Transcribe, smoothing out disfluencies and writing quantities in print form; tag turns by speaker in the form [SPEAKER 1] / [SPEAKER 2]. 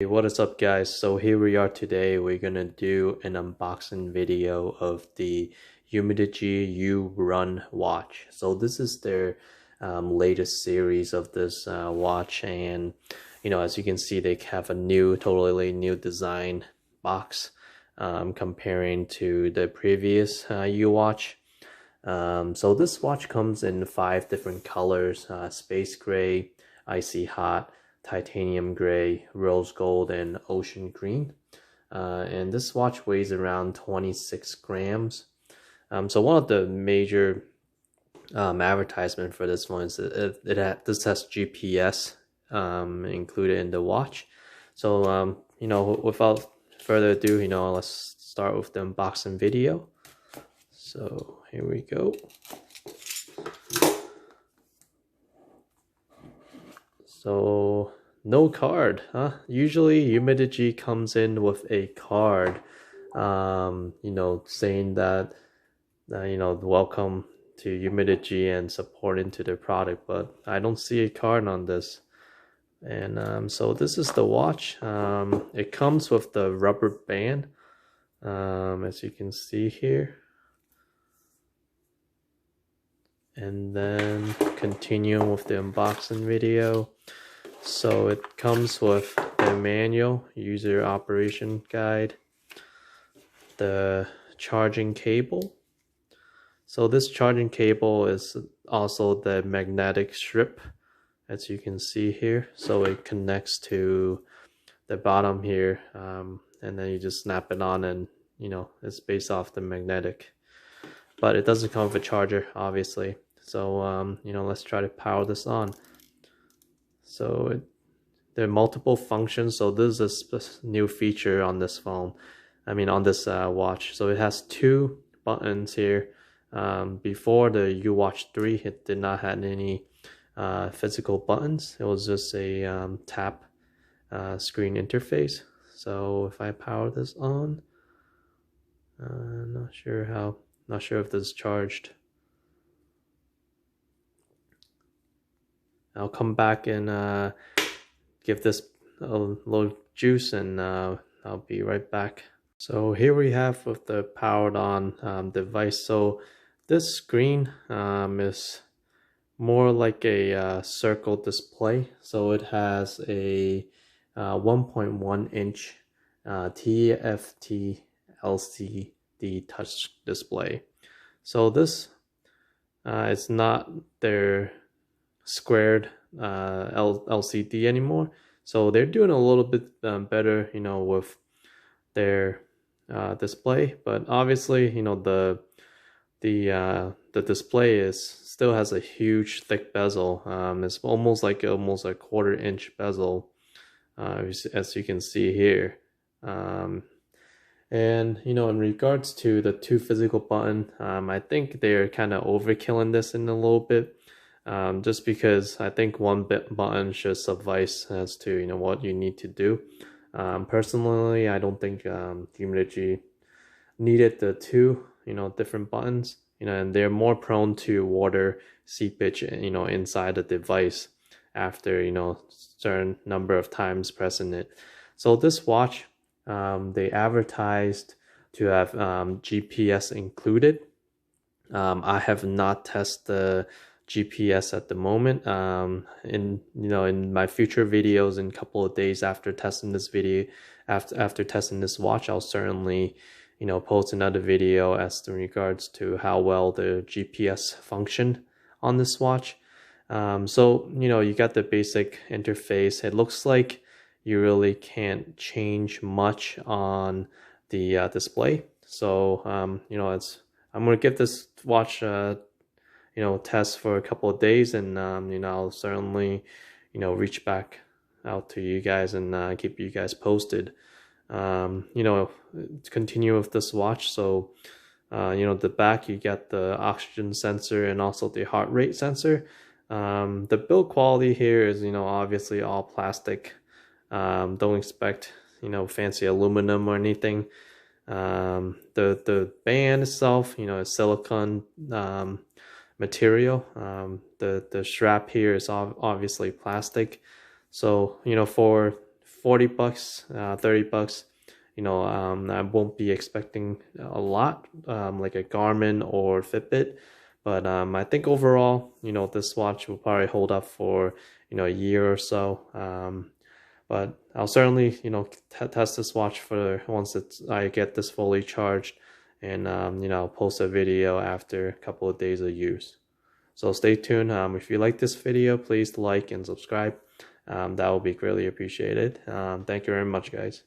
[SPEAKER 1] Hey, what is up, guys? So here we are today. We're gonna do an unboxing video of the Umidigi Urun watch. So this is their latest series of this watch, and as you can see, they have a totally new design box comparing to the previous U watch. So this watch comes in 5 different colors: space gray, icy hot, titanium gray, rose gold, and ocean green. And this watch weighs around 26 grams. So one of the major advertisement for this one is this has GPS included in the watch. So without further ado, let's start with the unboxing video. So here we go. So no card, huh? Usually Umidigi comes in with a card, saying that, welcome to Umidigi and support into their product, but I don't see a card on this. And so this is the watch. It comes with the rubber band, as you can see here. And then continuing with the unboxing video. So it comes with the manual, user operation guide, the charging cable. So this charging cable is also the magnetic strip, as you can see here. So it connects to the bottom here, and then you just snap it on, and it's based off the magnetic. But it doesn't come with a charger, obviously. So let's try to power this on. So there are multiple functions. So this is a new feature on this phone. On this watch. So it has 2 buttons here. Before the U Watch 3, it did not have any physical buttons. It was just a tap screen interface. So if I power this on, not sure if this is charged. I'll come back and give this a little juice, and I'll be right back. So here we have with the powered on device. So this screen is more like a circle display. So it has a 1.1 inch TFT LCD touch display. So this is not their squared LCD anymore. So they're doing a little bit better, with their display. But obviously, the display still has a huge thick bezel. It's almost like a 1/4 inch bezel, as you can see here. And in regards to the 2 physical button, I think they're kind of overkilling this in a little bit. Just because I think 1 button should suffice as to what you need to do. Personally, I don't think Umidigi needed the 2 different buttons. And they're more prone to water seepage inside the device after certain number of times pressing it. So this watch, they advertised to have GPS included. I have not tested the GPS at the moment. In my future videos, in a couple of days after testing this video, after testing this watch, I'll certainly post another video as to regards to how well the GPS functioned on this watch. So you got the basic interface. It looks like you really can't change much on the display. So I'm gonna give this watch test for a couple of days, and I'll certainly reach back out to you guys and keep you guys posted. Continue with this watch. So the back, you get the oxygen sensor and also the heart rate sensor. The build quality here is obviously all plastic. Don't expect fancy aluminum or anything. The band itself is silicone material. The strap here is obviously plastic. So for $40, $30. I won't be expecting a lot, like a Garmin or Fitbit, but I think overall, this watch will probably hold up for a year or so. But I'll certainly test this watch for once I get this fully charged, and I'll post a video after a couple of days of use. So stay tuned. If you like this video, please like and subscribe. That will be greatly appreciated. Thank you very much, guys.